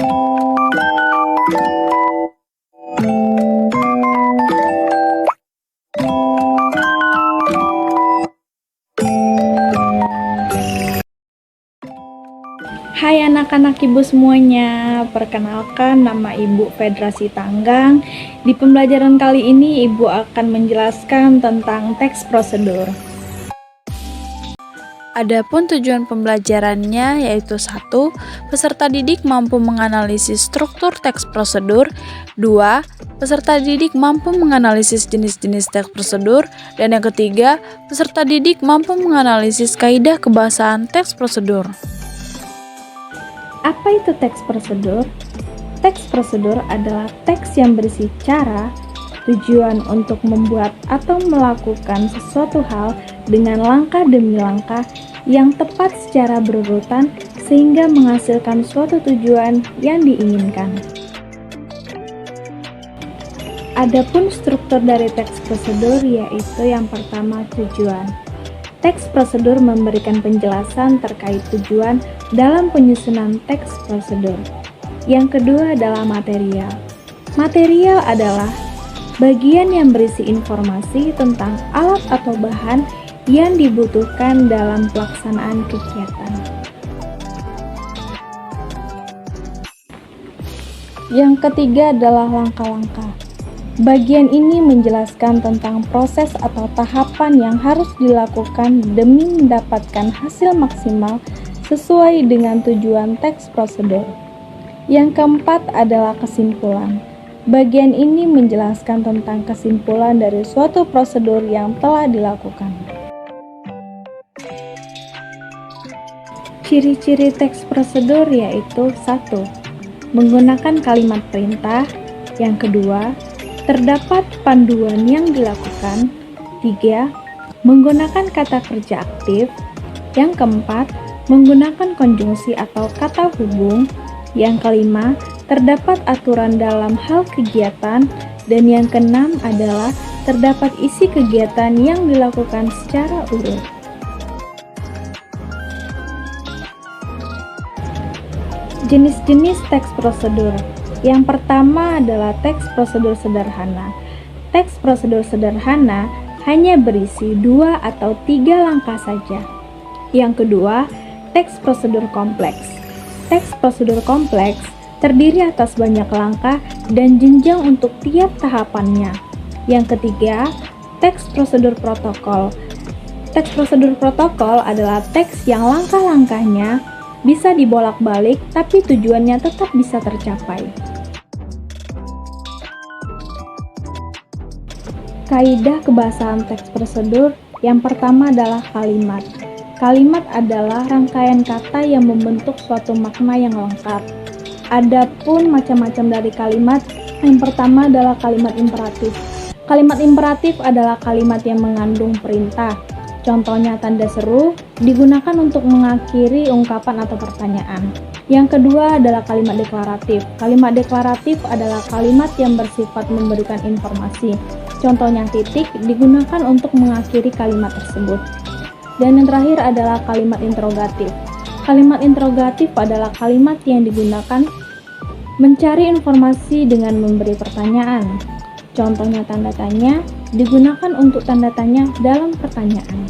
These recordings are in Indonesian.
Hai anak-anak ibu semuanya, perkenalkan nama Ibu Fedrasi Tanggang. Di pembelajaran kali ini ibu akan menjelaskan tentang teks prosedur. Adapun tujuan pembelajarannya yaitu 1. Peserta didik mampu menganalisis struktur teks prosedur. 2. Peserta didik mampu menganalisis jenis-jenis teks prosedur. Dan yang ketiga, peserta didik mampu menganalisis kaidah kebahasaan teks prosedur. Apa itu teks prosedur? Teks prosedur adalah teks yang berisi cara, tujuan untuk membuat atau melakukan sesuatu hal dengan langkah demi langkah yang tepat secara berurutan sehingga menghasilkan suatu tujuan yang diinginkan. Adapun struktur dari teks prosedur yaitu yang pertama tujuan. Teks prosedur memberikan penjelasan terkait tujuan dalam penyusunan teks prosedur. Yang kedua adalah material. Material adalah bagian yang berisi informasi tentang alat atau bahan yang dibutuhkan dalam pelaksanaan kegiatan. Yang ketiga adalah langkah-langkah. Bagian ini menjelaskan tentang proses atau tahapan yang harus dilakukan demi mendapatkan hasil maksimal sesuai dengan tujuan teks prosedur. Yang keempat adalah kesimpulan. Bagian ini menjelaskan tentang kesimpulan dari suatu prosedur yang telah dilakukan. Ciri-ciri teks prosedur yaitu 1. Menggunakan kalimat perintah. Yang kedua, terdapat panduan yang dilakukan. 3. Menggunakan kata kerja aktif. Yang keempat, menggunakan konjungsi atau kata hubung. Yang kelima, terdapat aturan dalam hal kegiatan. Dan yang keenam adalah terdapat isi kegiatan yang dilakukan secara urut. Jenis-jenis teks prosedur. Yang pertama adalah teks prosedur sederhana. Teks prosedur sederhana hanya berisi 2 atau 3 langkah saja. Yang kedua, teks prosedur kompleks. Teks prosedur kompleks terdiri atas banyak langkah dan jenjang untuk tiap tahapannya. Yang ketiga, teks prosedur protokol. Teks prosedur protokol adalah teks yang langkah-langkahnya bisa dibolak-balik tapi tujuannya tetap bisa tercapai. Kaidah kebahasaan teks prosedur yang pertama adalah kalimat. Kalimat adalah rangkaian kata yang membentuk suatu makna yang lengkap. Adapun macam-macam dari kalimat, yang pertama adalah kalimat imperatif. Kalimat imperatif adalah kalimat yang mengandung perintah. Contohnya tanda seru digunakan untuk mengakhiri ungkapan atau pertanyaan. Yang kedua adalah kalimat deklaratif. Kalimat deklaratif adalah kalimat yang bersifat memberikan informasi. Contohnya titik digunakan untuk mengakhiri kalimat tersebut. Dan yang terakhir adalah kalimat interrogatif. Kalimat interrogatif adalah kalimat yang digunakan mencari informasi dengan memberi pertanyaan. Contohnya tanda tanya digunakan untuk tanda tanya dalam pertanyaan.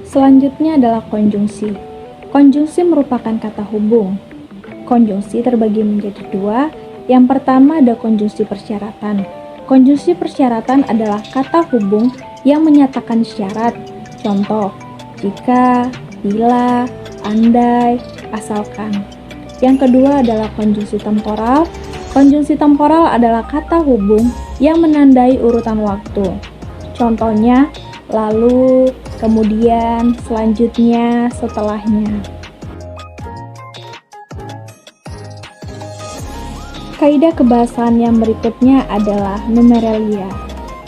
Selanjutnya adalah konjungsi. Konjungsi merupakan kata hubung. Konjungsi terbagi menjadi 2. Yang pertama ada konjungsi persyaratan. Konjungsi persyaratan adalah kata hubung yang menyatakan syarat. Contoh, jika, bila, andai, asalkan. Yang kedua adalah konjungsi temporal. Konjungsi temporal adalah kata hubung yang menandai urutan waktu. Contohnya, lalu, kemudian, selanjutnya, setelahnya. Kaidah kebahasaan yang berikutnya adalah numeralia.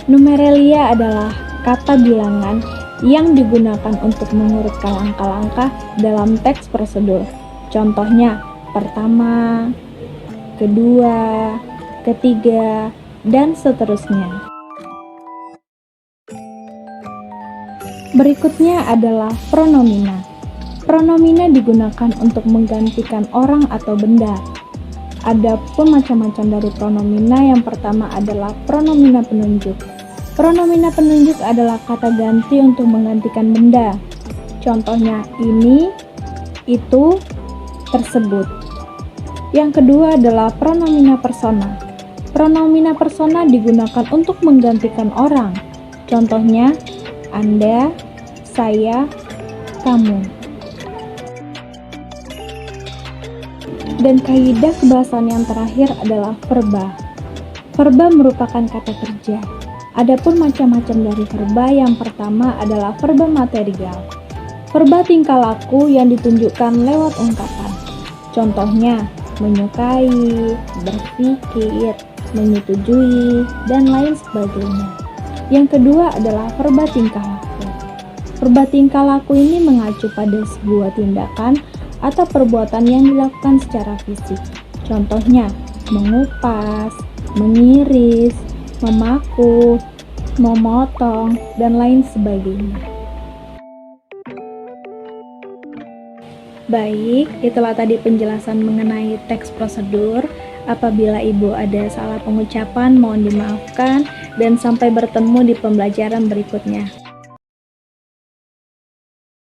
Numeralia adalah kata bilangan yang digunakan untuk mengurutkan langkah-langkah dalam teks prosedur. Contohnya, pertama, kedua, ketiga, dan seterusnya. Berikutnya adalah pronomina. Pronomina digunakan untuk menggantikan orang atau benda. Adapun macam-macam dari pronomina, yang pertama adalah pronomina penunjuk. Pronomina penunjuk adalah kata ganti untuk menggantikan benda. Contohnya ini, itu, tersebut. Yang kedua adalah pronomina persona. Pronomina persona digunakan untuk menggantikan orang. Contohnya, Anda, saya, kamu. Dan kaidah kebahasaan yang terakhir adalah verba. Verba merupakan kata kerja. Adapun macam-macam dari verba, yang pertama adalah verba material. Verba tingkah laku yang ditunjukkan lewat ungkapan. Contohnya, menyukai, berpikir, menyetujui, dan lain sebagainya. Yang kedua adalah verba tingkah laku. Verba tingkah laku ini mengacu pada sebuah tindakan atau perbuatan yang dilakukan secara fisik. Contohnya, mengupas, mengiris, memaku, memotong, dan lain sebagainya. Baik, itulah tadi penjelasan mengenai teks prosedur. Apabila Ibu ada salah pengucapan, mohon dimaafkan, dan sampai bertemu di pembelajaran berikutnya.